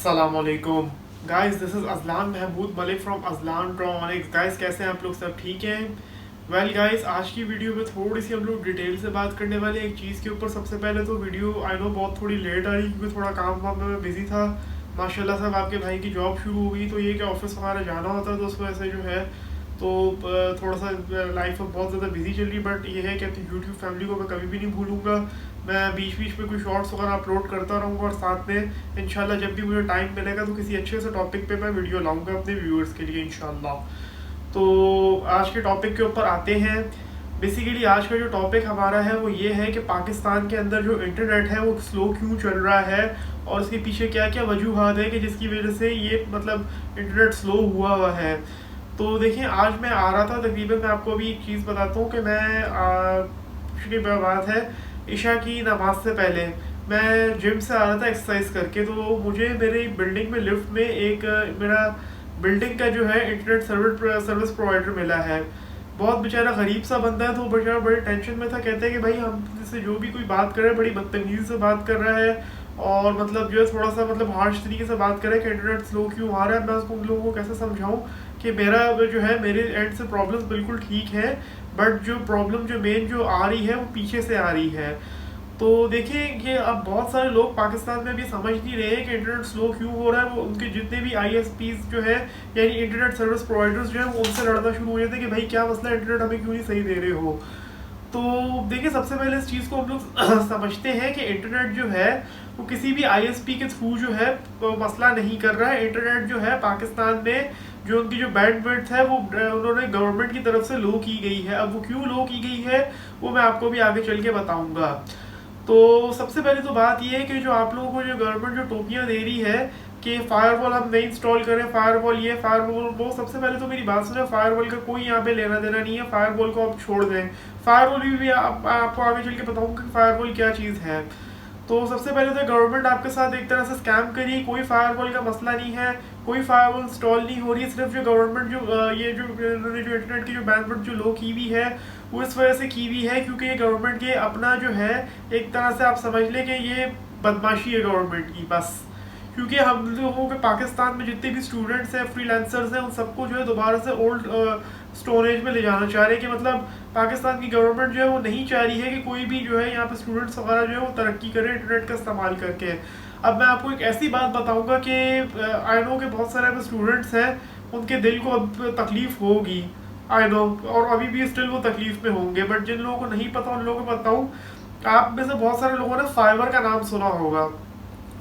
अस्सलामुअलैकुम guys, this is Ajlan Mahmood Malik from Ajlan tronics. Guys, कैसे हैं आप लोग? सब ठीक हैं? वेल गाइस, आज की वीडियो में थोड़ी सी हम लोग डिटेल से बात करने वाले हैं एक चीज़ के ऊपर। सबसे पहले तो वीडियो आई नो बहुत थोड़ी लेट आ रही क्योंकि थोड़ा काम वाम में मैं बिज़ी था। माशाल्लाह साहब आपके भाई की जॉब शुरू हो गई, तो ये कि ऑफिस वगैरह जाना होता है, तो उस वजह से जो है तो थोड़ा सा लाइफ में बहुत ज़्यादा बिजी चल रही। बट ये है कि अपनी यूट्यूब फैमिली को मैं कभी भी नहीं भूलूंगा। मैं बीच बीच में कोई शॉर्ट्स वगैरह अपलोड करता रहूँगा, और साथ में इंशाल्लाह जब भी मुझे टाइम मिलेगा तो किसी अच्छे से टॉपिक पे मैं वीडियो लाऊंगा अपने व्यूअर्स के लिए इंशाल्लाह। तो आज के टॉपिक के ऊपर आते हैं। बेसिकली आज का जो टॉपिक हमारा है वो ये है कि पाकिस्तान के अंदर जो इंटरनेट है वो स्लो क्यों चल रहा है, और इसके पीछे क्या क्या वजूहात है कि जिसकी वजह से ये मतलब इंटरनेट स्लो हुआ है। तो देखिए, आज मैं आ रहा था, तकरीबन मैं आपको अभी एक चीज़ बताता हूँ कि की बात है, ईशा की नमाज से पहले मैं जिम से आ रहा था एक्सरसाइज करके। तो मुझे मेरी बिल्डिंग में लिफ्ट में एक मेरा बिल्डिंग का जो है इंटरनेट सर्विस प्रोवाइडर मिला है। बहुत बेचारा गरीब सा बंदा है, तो बेचारा बड़े टेंशन में था। कहते हैं कि भाई हम से जो भी कोई बात कर रहा है बड़ी बदतमीजी से बात कर रहा है, और मतलब जो है थोड़ा सा मतलब हार्श तरीके से बात करे कि इंटरनेट स्लो क्यों आ रहा है। मैं उसको उन लोगों को कैसे समझाऊं कि मेरा जो है मेरे एंड से प्रॉब्लम्स बिल्कुल ठीक है, बट जो प्रॉब्लम जो मेन जो आ रही है वो पीछे से आ रही है। तो देखिए, ये अब बहुत सारे लोग पाकिस्तान में भी समझ नहीं रहे कि इंटरनेट स्लो क्यों हो रहा है। वो उनके जितने भी आईएसपीज जो है, यानी इंटरनेट सर्विस प्रोवाइडर्स जो है, वो उनसे लड़ना शुरू हो जाते हैं कि भाई क्या मसला है, इंटरनेट हमें क्यों नहीं सही दे रहे हो। तो देखिए, सबसे पहले इस चीज़ को हम लोग समझते हैं कि इंटरनेट जो है वो किसी भी आईएसपी के थ्रू जो है वो मसला नहीं कर रहा है। इंटरनेट जो है पाकिस्तान में जो उनकी जो बैंडविड्थ है वो उन्होंने गवर्नमेंट की तरफ से लो की गई है। अब वो क्यों लो की गई है वो मैं आपको भी आगे चल के बताऊंगा। तो सबसे पहले तो बात ये है कि जो आप लोगों को जो गवर्नमेंट जो टोपियाँ दे रही है कि फायरवॉल हम नहीं इंस्टॉल करें, फायरवॉल ये फायरवॉल वो, सबसे पहले तो मेरी बात सुने, फायरवॉल का कोई यहाँ पे लेना देना नहीं है। फायरवॉल को आप छोड़ दें। फायरवॉल भी आपको आगे चल के बताऊंगा कि फायरवॉल क्या चीज़ है। तो सबसे पहले तो गवर्नमेंट आपके साथ एक तरह से स्कैम करी। कोई फायरवॉल का मसला नहीं है, कोई फायरवॉल इंस्टॉल नहीं हो रही है। सिर्फ जो गवर्नमेंट जो ये जो इंटरनेट की जो बैंडविड्थ जो लो की हुई है वो इस वजह से की हुई है क्योंकि ये गवर्नमेंट के अपना जो है, एक तरह से आप समझ लें कि ये बदमाशी है गवर्नमेंट की बस। क्योंकि हम लोगों के पाकिस्तान में जितने भी स्टूडेंट्स हैं, फ्रीलांसर्स हैं, उन सबको जो है दोबारा से ओल्ड स्टोन एज में ले जाना चाह रहे हैं। कि मतलब पाकिस्तान की गवर्नमेंट जो है वो नहीं चाह रही है कि कोई भी जो है यहाँ पे स्टूडेंट्स वगैरह जो है वो तरक्की करे इंटरनेट का इस्तेमाल करके। अब मैं आपको एक ऐसी बात बताऊंगा कि आई नो के बहुत सारे स्टूडेंट्स हैं, उनके दिल को अब तकलीफ होगी, आई नो, और अभी भी स्टिल वो तकलीफ में होंगे। बट जिन लोगों को नहीं पता उन लोगों को बताऊँ, आप में से बहुत सारे लोगों ने फाइबर का नाम सुना होगा।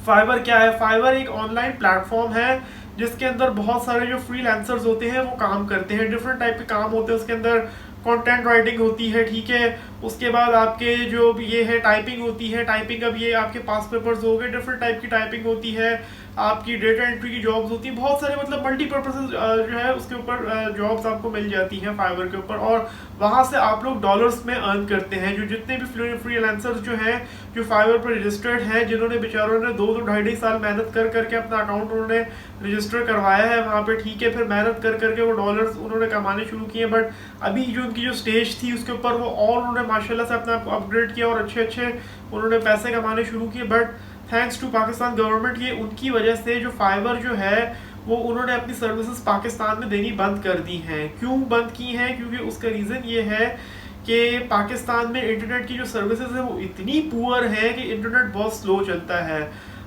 फाइबर क्या है? फाइबर एक ऑनलाइन प्लेटफॉर्म है जिसके अंदर बहुत सारे जो फ्रीलांसर्स होते हैं वो काम करते हैं। डिफरेंट टाइप के काम होते हैं उसके अंदर। कंटेंट राइटिंग होती है, ठीक है। उसके बाद आपके जो ये है टाइपिंग होती है। टाइपिंग, अब ये आपके पास पेपर्स हो गए, डिफरेंट टाइप की टाइपिंग होती है। आपकी डेटा एंट्री की जॉब्स होती है, बहुत सारे मतलब मल्टीपर्पज जो है उसके ऊपर जॉब्स आपको मिल जाती हैं फाइवर के ऊपर। और वहाँ से आप लोग डॉलर्स में अर्न करते हैं। जो जितने भी फ्रीलांसर्स जो हैं जो फाइवर पर रजिस्टर्ड हैं, जिन्होंने बेचारों ने 2-2 ढाई साल मेहनत कर करके अपना अकाउंट उन्होंने रजिस्टर करवाया है वहाँ पे, ठीक है। फिर मेहनत कर करके वो डॉलर्स उन्होंने कमाने शुरू किए। बट अभी जो उनकी जो स्टेज थी उसके ऊपर वो और उन्होंने माशाल्लाह से अपना अपग्रेड किया और अच्छे अच्छे उन्होंने पैसे कमाने शुरू किए। But thanks to Pakistan government, ये उनकी वजह से जो फाइबर जो है वो उन्होंने अपनी सर्विसेज पाकिस्तान में देनी बंद कर दी हैं। क्यों बंद की हैं? क्योंकि उसका रीज़न ये है कि पाकिस्तान में इंटरनेट की जो सर्विसेज है वो इतनी पुअर है कि इंटरनेट बहुत स्लो चलता है।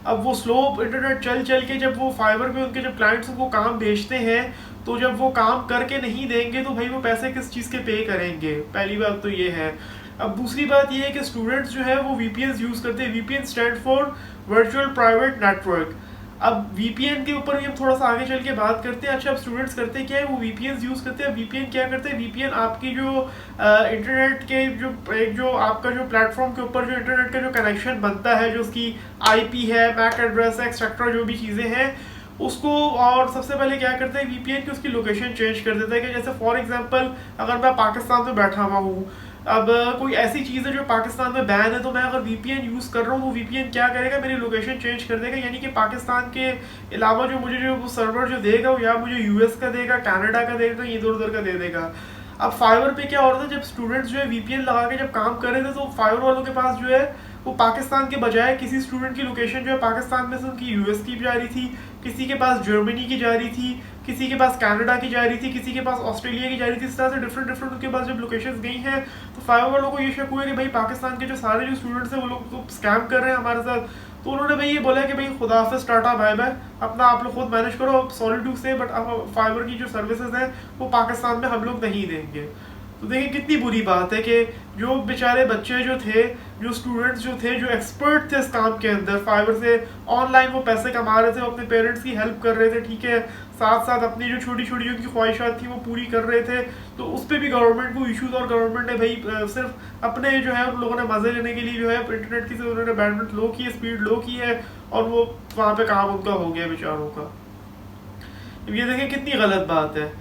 अब वो स्लो इंटरनेट चल चल के जब वो फाइबर पे उनके जब क्लाइंट्स उनको काम भेजते हैं, तो जब वो काम करके नहीं देंगे तो भाई वो पैसे किस चीज़ के पे करेंगे? पहली बात तो ये है। अब दूसरी बात ये है कि स्टूडेंट्स जो है वो वीपीएन यूज़ करते हैं। VPN stand for virtual private network. अब वीपीएन के ऊपर भी हम थोड़ा सा आगे चल के बात करते हैं। अच्छा, अब स्टूडेंट्स करते क्या है? वो वीपीएन यूज़ करते हैं। वीपीएन क्या करते हैं? वीपीएन आपकी जो इंटरनेट के जो एक जो आपका जो प्लेटफॉर्म के ऊपर जो इंटरनेट का जो कनेक्शन बनता है, जो उसकी आईपी है, मैक एड्रेस है, एक्सेट्रा जो भी चीज़ें हैं उसको, और सबसे पहले क्या करता है वीपीएन की उसकी लोकेशन चेंज कर देता है। कि जैसे फॉर एग्जांपल अगर मैं पाकिस्तान में बैठा हुआ हूँ, अब कोई ऐसी चीज़ है जो पाकिस्तान में बैन है, तो मैं अगर वीपीएन यूज़ कर रहा हूँ तो वीपीएन क्या करेगा? मेरी लोकेशन चेंज कर देगा। यानी कि पाकिस्तान के अलावा जो मुझे जो सर्वर जो देगा वो या मुझे यूएस का देगा, कनाडा का देगा, इधर उधर का दे देगा। अब फाइवर पे क्या हो रहा था, जब स्टूडेंट्स जो है वीपीएन लगा के जब काम कर रहे थे तो फाइवर वालों के पास जो है वो पाकिस्तान के बजाय किसी स्टूडेंट की लोकेशन जो है पाकिस्तान में से उनकी यूएस की जा रही थी, किसी के पास जर्मनी की जा रही थी, किसी के पास कनाडा की जा रही थी, किसी के पास ऑस्ट्रेलिया की जा रही थी। इस तरह से डिफरेंट डिफरेंट उनके पास जब लोकेशंस गई हैं तो फाइवर वालों को ये शक हुआ कि भाई पाकिस्तान के जो सारे जो स्टूडेंट्स हैं वो लोग तो स्कैम कर रहे हैं हमारे साथ। तो उन्होंने भाई ये बोला कि भाई खुदा हाफिज़, टाटा बाय बाय, अपना आप लोग खुद मैनेज करो सॉलिट्यूड से, बट अब फाइबर की जो सर्विसेज हैं वो पाकिस्तान में हम लोग नहीं देंगे। तो देखिए कितनी बुरी बात है कि जो बेचारे बच्चे जो थे, जो स्टूडेंट्स जो थे, जो एक्सपर्ट थे इस काम के अंदर, फाइबर से ऑनलाइन वो पैसे कमा रहे थे, वो अपने पेरेंट्स की हेल्प कर रहे थे, ठीक है, साथ साथ अपनी जो छोटी छोटी उनकी ख्वाहिशात थी वो पूरी कर रहे थे। तो उस पर भी गवर्नमेंट को इशूज, और गवर्नमेंट ने भाई सिर्फ अपने जो है उन लोगों ने मजे लेने के लिए जो है इंटरनेट की से उन्होंने बैंडविड्थ लो की है, स्पीड लो की है, और वो वहाँ पे काम उनका हो गया बेचारों का। ये देखें कितनी गलत बात है।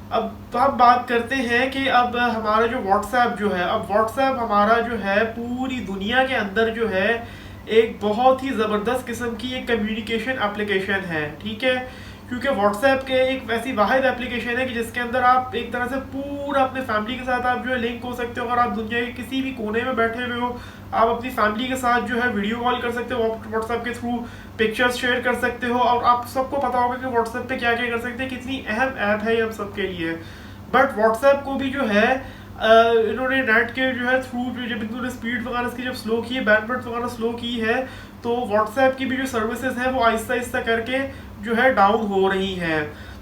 अब हम बात करते हैं कि अब हमारा जो व्हाट्सएप जो है, अब व्हाट्सएप हमारा जो है पूरी दुनिया के अंदर जो है एक बहुत ही ज़बरदस्त किस्म की एक कम्युनिकेशन एप्लीकेशन है, ठीक है, क्योंकि व्हाट्सएप के एक वैसी वाहिद एप्लीकेशन है कि जिसके अंदर आप एक तरह से पूरा अपने फैमिली के साथ आप जो है लिंक हो सकते हो। अगर आप दुनिया के किसी भी कोने में बैठे हुए हो, आप अपनी फैमिली के साथ जो है वीडियो कॉल कर सकते हो, व्हाट्सएप के थ्रू पिक्चर्स शेयर कर सकते हो, और आप सबको पता होगा कि व्हाट्सएप पे क्या क्या कर सकते हैं, कितनी अहम ऐप है ये हम सबके लिए। बट व्हाट्सएप को भी जो है इन्होंने नेट के जो है थ्रू जब इन्होंने स्पीड वगैरह इसकी जब स्लो की है, बैंडविड्थ वगैरह स्लो की है, तो व्हाट्सएप की भी जो सर्विसेज हैं वो आहिस्ता आहिस्ता करके जो है डाउन हो रही हैं।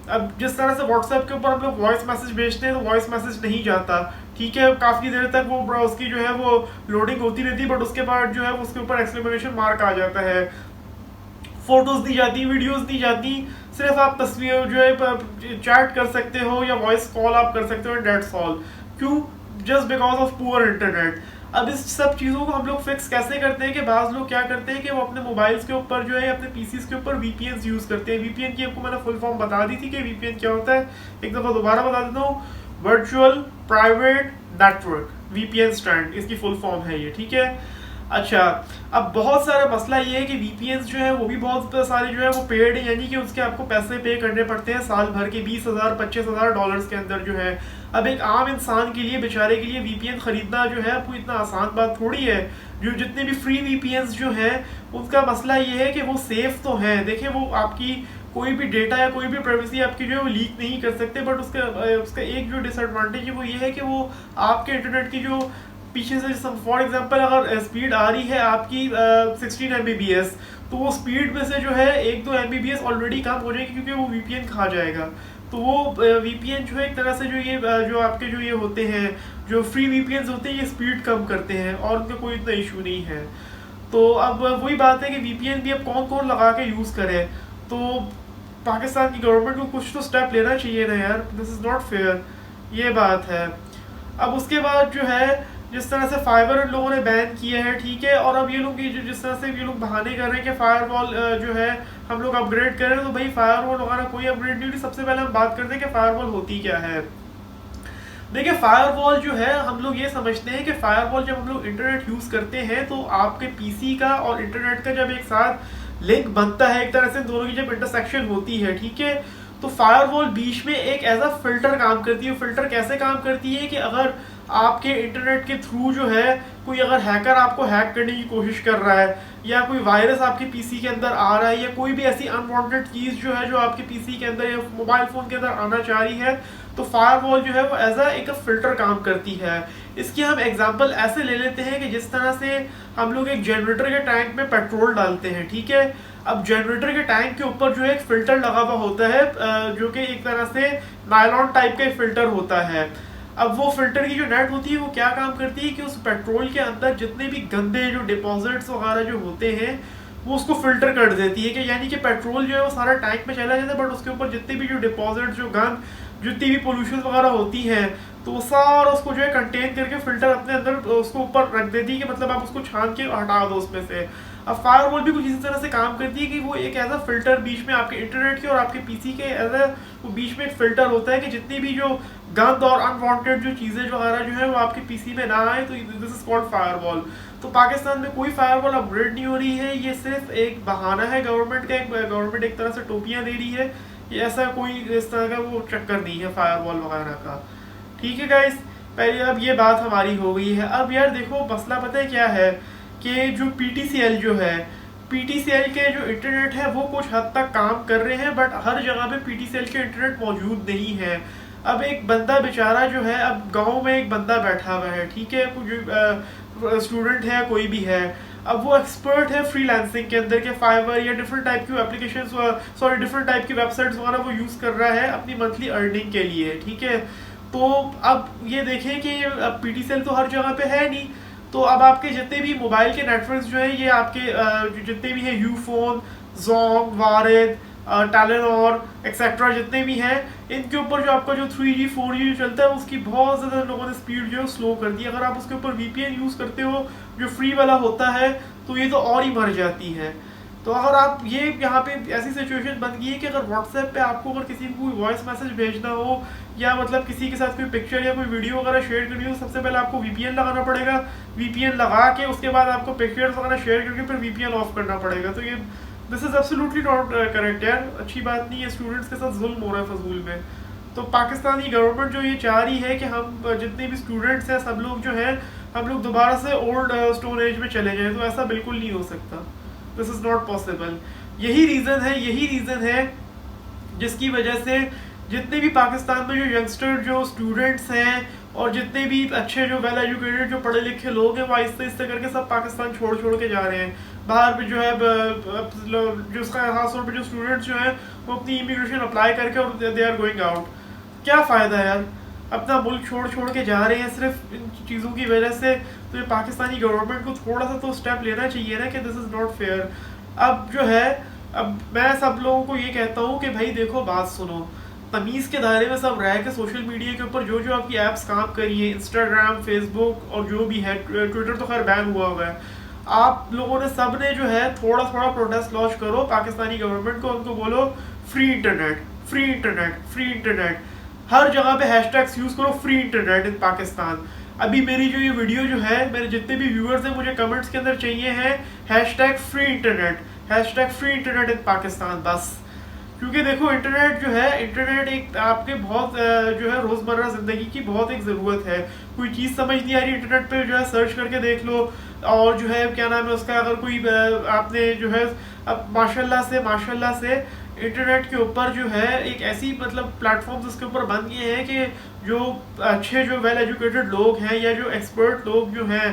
अब जिस तरह से व्हाट्सएप के ऊपर हम लोग वॉइस मैसेज भेजते हैं तो वॉइस मैसेज नहीं जाता, ठीक है, काफ़ी देर तक वो उसकी जो है वो लोडिंग होती रहती है, बट उसके बाद जो है उसके ऊपर एक्सक्लेमेशन मार्क आ जाता है, फोटोज दी जाती, वीडियोस दी जाती, सिर्फ आप तस्वीर जो है चैट कर सकते हो या वॉइस कॉल आप कर सकते हो, डेट्स ऑल। क्यों? Just because of poor internet. अब इस सब चीज़ों को हम लोग फिक्स कैसे करते हैं कि बाज़ लोग क्या करते हैं कि वो अपने मोबाइल्स के ऊपर जो है अपने पीसीज के ऊपर वीपीएन यूज़ करते हैं। वीपीएन की आपको मैंने फुल फॉर्म बता दी थी कि वीपीएन क्या होता है, एक दफ़ा दोबारा बता देता हूँ, virtual private network, VPN stand इसकी फुल फॉर्म है ये, ठीक है। अच्छा, अब बहुत सारा मसला ये है कि वीपीएन जो है वो भी बहुत सारे जो है वो पेड है, यानी कि उसके आपको पैसे पे करने पड़ते हैं साल भर के, 20,000 25,000 डॉलर्स के अंदर जो है। अब एक आम इंसान के लिए, बेचारे के लिए वीपीएन खरीदना जो है कोई इतना आसान बात थोड़ी है। जो जितने भी फ्री वीपीएन जो हैं उनका मसला ये है कि वो सेफ तो हैं, देखिए वो आपकी कोई भी डेटा या कोई भी प्राइवेसी आपकी जो है वो लीक नहीं कर सकते, बट उसका एक जो डिसएडवांटेज है वो ये है कि वो आपके इंटरनेट की जो पीछे से फॉर एग्जांपल अगर स्पीड आ रही है आपकी 16 MBPS, तो वो स्पीड में से जो है 1-2 MBPS ऑलरेडी कम हो जाएगी क्योंकि वो वीपीएन खा जाएगा। तो वो वीपीएन जो है एक तरह से जो ये जो आपके जो ये होते हैं, जो फ्री वीपीएन होते हैं, ये स्पीड कम करते हैं और उनका कोई इतना इशू नहीं है। तो अब वही बात है कि वीपीएन भी अब कौन कौन लगा के यूज़ करे, तो पाकिस्तान की गवर्नमेंट को कुछ तो स्टेप लेना चाहिए ना यार, दिस इज़ नॉट फेयर, ये बात है। अब उसके बाद जो है जिस तरह से फाइबर इन लोगों ने बैन किया है, ठीक है, और अब ये लोग जो जिस तरह से ये लोग बहाने कर रहे हैं कि फायरवॉल जो है हम लोग अपग्रेड कर रहे हैं, तो भाई फायरवॉल वगैरह कोई अपग्रेड नहीं होती। सबसे पहले हम बात करते हैं कि फायरवॉल होती क्या है। देखिए फायरवॉल जो है हम लोग ये समझते हैं कि फायरवॉल जब हम लोग इंटरनेट यूज़ करते हैं तो आपके पीसी का और इंटरनेट का जब एक साथ लिंक बनता है, एक तरह से दोनों की जब इंटरसेक्शन होती है, ठीक है, तो फायरवॉल बीच में एक एज अ फिल्टर काम करती है। फिल्टर कैसे काम करती है कि अगर आपके इंटरनेट के थ्रू जो है कोई अगर हैकर आपको हैक करने की कोशिश कर रहा है, या कोई वायरस आपके पीसी के अंदर आ रहा है, या कोई भी ऐसी अनवांटेड चीज़ जो है जो आपके पीसी के अंदर या मोबाइल फ़ोन के अंदर आना चाह रही है, तो फायरवॉल जो है वो एज अ एक फ़िल्टर काम करती है। इसकी हम एग्जांपल ऐसे ले लेते हैं कि जिस तरह से हम लोग एक जनरेटर के टैंक में पेट्रोल डालते हैं, ठीक है, अब जनरेटर के टैंक के ऊपर जो है एक फ़िल्टर लगा हुआ होता है जो कि एक तरह से नायलॉन टाइप का एक फ़िल्टर होता है। अब वो फिल्टर की जो नेट होती है वो क्या काम करती है कि उस पेट्रोल के अंदर जितने भी गंदे जो डिपॉजिट्स वगैरह जो होते हैं वो उसको फिल्टर कर देती है, कि यानी कि पेट्रोल जो है वो सारा टैंक में चला जाता है, बट उसके ऊपर जितने भी जो डिपॉजिट जो गंद जितनी भी पोल्यूशन वगैरह होती हैं तो वो सारा उसको जो है कंटेन करके फिल्टर अपने अंदर उसको ऊपर रख देती है, कि मतलब आप उसको छान के हटा दो उसमें से। अब फायरवॉल भी कुछ इसी तरह से काम करती है कि वो एक एज अ फिल्टर बीच में आपके इंटरनेट के और आपके पीसी के एज अ वो बीच में एक फिल्टर होता है कि जितनी भी जो गंद और अनवांटेड जो चीज़ें वगैरह जो है वो आपके पीसी में ना आए, तो दिस इज कॉल्ड फायरवॉल। तो पाकिस्तान में कोई फायरवॉल अपग्रेड नहीं हो रही है, ये सिर्फ एक बहाना है गवर्नमेंट का, गवर्नमेंट एक तरह से टोपियाँ दे रही है, ये ऐसा कोई इस तरह का वो चक्कर नहीं है फायरवॉल वगैरह का, ठीक है गाइस। पहले अब ये बात हमारी हो गई है। अब यार देखो मसला पता है क्या है कि जो PTCL जो है, PTCL के जो इंटरनेट है वो कुछ हद तक काम कर रहे हैं, बट हर जगह पे PTCL के इंटरनेट मौजूद नहीं है। अब एक बंदा बेचारा जो है, अब गांव में एक बंदा बैठा हुआ है, ठीक है, कुछ स्टूडेंट है, कोई भी है, अब वो एक्सपर्ट है फ्रीलांसिंग के अंदर के फाइवर या डिफरेंट टाइप की एप्लीकेशन, सॉरी डिफरेंट टाइप की वेबसाइट्स वगैरह वो यूज़ कर रहा है अपनी मंथली अर्निंग के लिए, ठीक है। तो अब ये देखें कि अब PTCL तो हर जगह पे है नहीं, तो अब आपके जितने भी मोबाइल के नेटवर्क्स जो है, ये आपके जितने भी हैं, यूफोन, जोंग, वारिद, टेलेनॉर एक्सेट्रा जितने भी हैं, इनके ऊपर जो आपका जो 3G 4G जो चलता है उसकी बहुत ज़्यादा लोगों ने स्पीड जो है स्लो कर दी। अगर आप उसके ऊपर VPN यूज़ करते हो जो फ्री वाला होता है, तो ये तो और ही मर जाती है। तो अगर आप ये यहाँ पे ऐसी सिचुएशन बन गई है कि अगर व्हाट्सएप पे आपको अगर किसी को कोई वॉइस मैसेज भेजना हो या मतलब किसी के साथ कोई पिक्चर या कोई वीडियो वगैरह शेयर करनी हो, सबसे पहले आपको VPN लगाना पड़ेगा। VPN लगा के उसके बाद आपको पिक्चर्स वगैरह शेयर करके फिर VPN ऑफ करना पड़ेगा। तो ये this is absolutely not correct यार, अच्छी बात नहीं है, स्टूडेंट्स के साथ जुल्म हो रहा है फजूल में। तो पाकिस्तानी गवर्नमेंट जो ये चाह रही है कि हम जितने भी स्टूडेंट्स हैं सब लोग जो हैं, हम लोग दोबारा से ओल्ड स्टोन एज में चले जाएं, तो ऐसा बिल्कुल नहीं हो सकता। This is not possible. यही रीज़न है जिसकी वजह से जितने भी पाकिस्तान में जो यंगस्टर जो स्टूडेंट्स हैं और जितने भी अच्छे जो वेल एजुकेटेड जो पढ़े लिखे लोग हैं, वो आहिस्ते आहिस्ते करके सब पाकिस्तान छोड़ छोड़ के जा रहे हैं। बाहर पे जो है जो उसका खास तौर पे जो स्टूडेंट्स जो हैं वो अपनी इमिग्रेशन अप्लाई करके और दे आर गोइंग आउट। क्या फ़ायदा यार, अपना मुल्क छोड़ छोड़ के जा रहे हैं सिर्फ इन चीज़ों की वजह से। तो ये पाकिस्तानी गवर्नमेंट को थोड़ा सा तो स्टेप लेना चाहिए ना कि दिस इज़ नॉट फेयर। अब जो है, अब मैं सब लोगों को ये कहता हूँ कि भाई देखो, बात सुनो, तमीज़ के दायरे में सब रह के सोशल मीडिया के ऊपर जो जो आपकी ऐप्स काम कर रही है, इंस्टाग्राम, फेसबुक और जो भी है, ट्विटर तो खैर बैन हुआ हुआ है, आप लोगों ने सब ने जो है थोड़ा थोड़ा प्रोटेस्ट लॉन्च करो पाकिस्तानी गवर्नमेंट को, उनको बोलो free internet, free internet, free internet, हर जगह पे हैशटैग्स यूज़ करो, फ्री इंटरनेट इन पाकिस्तान। अभी मेरी जो ये वीडियो जो है, मेरे जितने भी व्यूअर्स हैं, मुझे कमेंट्स के अंदर चाहिए हैं hashtag free internet, hashtag free internet in Pakistan, बस। क्योंकि देखो, इंटरनेट जो है, इंटरनेट एक आपके बहुत जो है रोज़मर्रा ज़िंदगी की बहुत एक ज़रूरत है। कोई चीज़ समझ नहीं आ रही, इंटरनेट पे जो है सर्च करके देख लो, और जो है क्या नाम है उसका, अगर कोई आपने जो है, अब माशाल्लाह से इंटरनेट के ऊपर जो है एक ऐसी मतलब प्लेटफॉर्म्स उसके ऊपर बन गए हैं कि जो अच्छे जो वेल एजुकेटेड लोग हैं या जो एक्सपर्ट लोग जो हैं,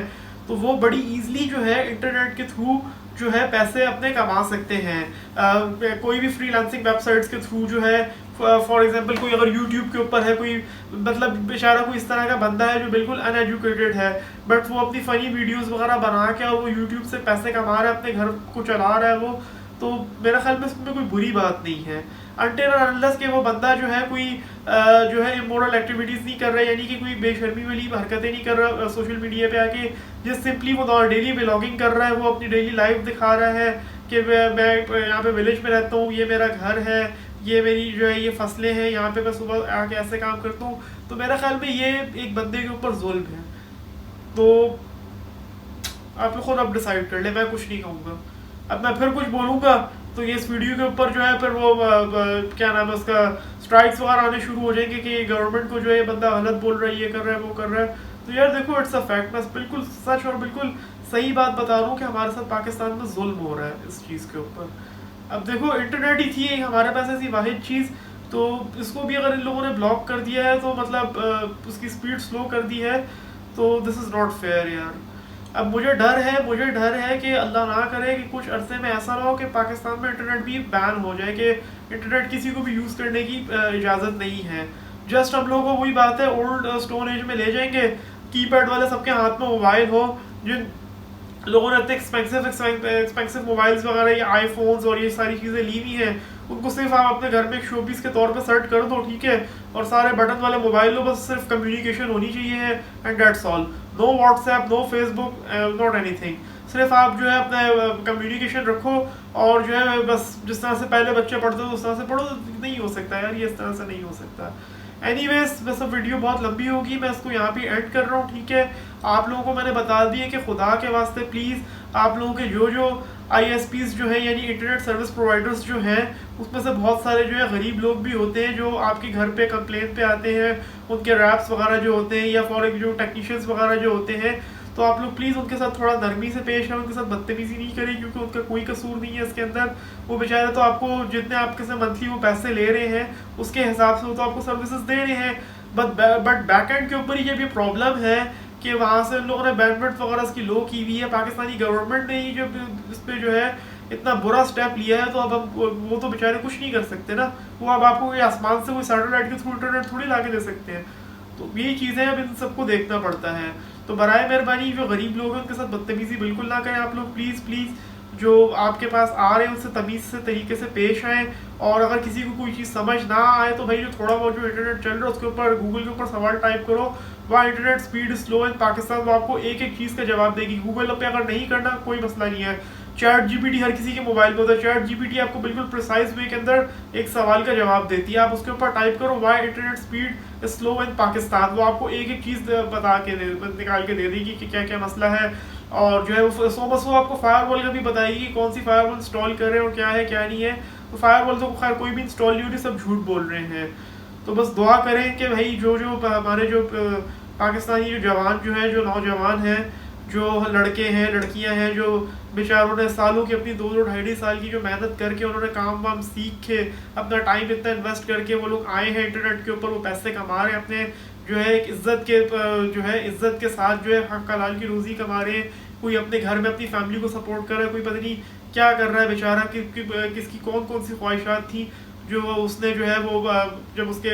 तो वो बड़ी ईजिली जो है इंटरनेट के थ्रू जो है पैसे अपने कमा सकते हैं। कोई भी फ्रीलांसिंग वेबसाइट्स के थ्रू जो है, फॉर एग्जांपल कोई अगर यूट्यूब के ऊपर है, कोई मतलब बेचारा कोई इस तरह का बंदा है जो बिल्कुल अनएजुकेटेड है, बट वो अपनी फ़नी वीडियोस वगैरह बना के और वो यूट्यूब से पैसे कमा रहा है, अपने घर को चला रहा है वो, तो मेरा ख्याल में इसमें कोई बुरी बात नहीं है। अनटिल और अनलेस के वो बंदा जो है कोई जो है इमोरल एक्टिविटीज़ नहीं कर रहा है, यानी कि कोई बेशर्मी वाली हरकतें नहीं कर रहा सोशल मीडिया पे आके, जिस सिंपली वो डेली व्लॉगिंग कर रहा है, वो अपनी डेली लाइफ दिखा रहा है कि मैं यहाँ पे विलेज में रहता हूँ, ये मेरा घर है, ये मेरी जो है ये फसलें हैं, यहाँ पे मैं सुबह आके ऐसे काम करता हूँ, तो मेरा ख्याल में ये एक बंदे के ऊपर जुल्म है। तो आप खुद अब डिसाइड कर ले, मैं कुछ नहीं कहूँगा। अब मैं फिर कुछ बोलूँगा तो ये इस वीडियो के ऊपर जो है फिर वो क्या नाम है उसका, स्ट्राइक्स वगैरह आने शुरू हो जाएंगे कि गवर्नमेंट को जो है ये बंदा गलत बोल रहा है, ये कर रहा है, वो कर रहा है। तो यार देखो, इट्स अ फैक्ट, मैं बिल्कुल सच और बिल्कुल सही बात बता रहा हूँ कि हमारे साथ पाकिस्तान में जुल्म हो रहा है इस चीज़ के ऊपर। अब देखो, इंटरनेट ही थी हमारे पास ऐसी वाहिद चीज़, तो इसको भी अगर इन लोगों ने ब्लॉक कर दिया है, तो मतलब उसकी स्पीड स्लो कर दी है, तो दिस इज़ नॉट फेयर यार। अब मुझे डर है कि अल्लाह ना करे कि कुछ अरसे में ऐसा ना हो कि पाकिस्तान में इंटरनेट भी बैन हो जाए, कि इंटरनेट किसी को भी यूज़ करने की इजाज़त नहीं है। जस्ट हम लोगों को वही बात है, ओल्ड स्टोन एज में ले जाएंगे, कीपैड वाले सबके हाथ में मोबाइल हो, जिन लोगों ने इतने एक्सपेंसिव मोबाइल्स वगैरह, ये आईफोन्स और ये सारी चीज़ें ली हुई हैं, उनको सिर्फ आप अपने घर में एक शोपीस के तौर पे सेट कर दो, ठीक है, और सारे बटन वाले मोबाइल लो, बस सिर्फ कम्युनिकेशन होनी चाहिए है, and that's all. No WhatsApp, no Facebook, not anything, सिर्फ आप जो है अपना कम्युनिकेशन रखो, और जो है बस जिस तरह से पहले बच्चे पढ़ते थे उस तरह से पढ़ो। नहीं हो सकता यार, ये इस तरह से नहीं हो सकता। एनीवेज, बस अब वीडियो बहुत लंबी होगी, मैं इसको यहाँ पे एंड कर रहा हूँ, ठीक है। आप लोगों को मैंने बता दिया कि खुदा के वास्ते प्लीज़ आप लोगों के जो ISPs जो हैं, यानी इंटरनेट सर्विस प्रोवाइडर्स जो हैं, उसमें से बहुत सारे जो है गरीब लोग भी होते हैं जो आपके घर पे कंप्लेन पे आते हैं, उनके रैप्स वगैरह जो होते हैं, या फॉर जो टेक्नीशियंस वगैरह जो होते हैं, तो आप लोग प्लीज़ उनके साथ थोड़ा नरमी से पेश आए, उनके साथ बदतमीजी नहीं करें, क्योंकि उनका कोई कसूर नहीं है इसके अंदर। वो बेचारे तो आपको जितने आपके से मंथली वो पैसे ले रहे हैं उसके हिसाब से वो तो आपको सर्विसेज दे रहे हैं। बट बैक एंड के ऊपर ये भी प्रॉब्लम है कि वहाँ से उन लोगों ने बैंडविड्थ वगैरह की लो की हुई है। पाकिस्तानी गवर्नमेंट ने ही जब इस पर जो है इतना बुरा स्टेप लिया है, तो अब हम वो तो बेचारे कुछ नहीं कर सकते ना। वो अब आपको कोई आसमान से कोई सैटेलाइट के थ्रू इंटरनेट थोड़ी ला के दे सकते हैं। तो यही चीज़ें अब इन सबको देखना पड़ता है। तो बराए मेहरबानी जो गरीब लोग हैं उनके साथ बदतमीजी बिल्कुल ना करें आप लोग, प्लीज़ प्लीज़। जो आपके पास आ रहे हैं उनसे तमीज़ से तरीके से पेश आएँ। और अगर किसी को कोई चीज़ समझ ना आए तो भाई जो थोड़ा बहुत जो इंटरनेट चल रहा है उसके ऊपर गूगल के ऊपर सवाल टाइप करो, वहाँ इंटरनेट स्पीड स्लो इन पाकिस्तान, वो आपको एक एक चीज़ का जवाब देगी। गूगल पे अगर नहीं करना कोई मसला नहीं है, चैट जीपीटी हर किसी के मोबाइल पे होता है। चैट जीपीटी आपको बिल्कुल प्रिसाइज वे के अंदर एक सवाल का जवाब देती है। आप उसके ऊपर टाइप करो वाई इंटरनेट स्पीड स्लो इन पाकिस्तान, वो आपको एक एक चीज़ बता के निकाल के दे देगी कि क्या क्या मसला है। और जो है वो वो आपको फायरवॉल का भी बताएगी कि कौन सी फायरवॉल इंस्टॉल कर रहे हैं और क्या है क्या नहीं है। तो फायरवॉल तो खैर कोई भी इंस्टॉल नहीं हो रही, सब झूठ बोल रहे हैं। तो बस दुआ करें कि भाई जो जो हमारे जो पाकिस्तानी जो जवान जो है, जो नौजवान हैं, जो लड़के हैं लड़कियां हैं, जो बेचारों ने सालों की अपनी 2-2 ढाई साल की जो मेहनत करके उन्होंने काम वाम सीख के अपना टाइम इतना इन्वेस्ट करके वो लोग आए हैं इंटरनेट के ऊपर, वो पैसे कमा रहे हैं अपने जो है एक इज्जत के जो है इज्जत के साथ जो है हक हलाल की रोज़ी कमा रहे हैं। कोई अपने घर में अपनी फैमिली को सपोर्ट कर रहा है, कोई पता नहीं क्या कर रहा है बेचारा, किसकी कौन कौन सी ख्वाहिशात थी जो उसने जो है वो जब उसके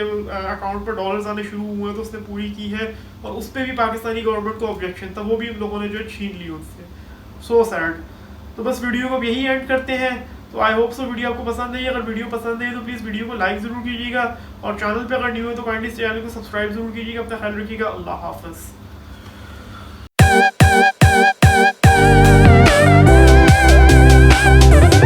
अकाउंट पर डॉलर्स आने शुरू हुए तो उसने पूरी की है। और उस पर भी पाकिस्तानी गवर्नमेंट को ऑब्जेक्शन था, वो भी इन लोगों ने जो है छीन ली उनसे। So sad. तो बस वीडियो को अब यही एंड करते हैं। तो आई होप सो वीडियो आपको पसंद आई। अगर वीडियो पसंद है तो प्लीज़ वीडियो को लाइक ज़रूर कीजिएगा, और चैनल पे अगर न्यू है तो काइंडली चैनल को सब्सक्राइब जरूर कीजिएगा। अपना ख्याल रखिएगा। अल्लाह हाफ़िज़।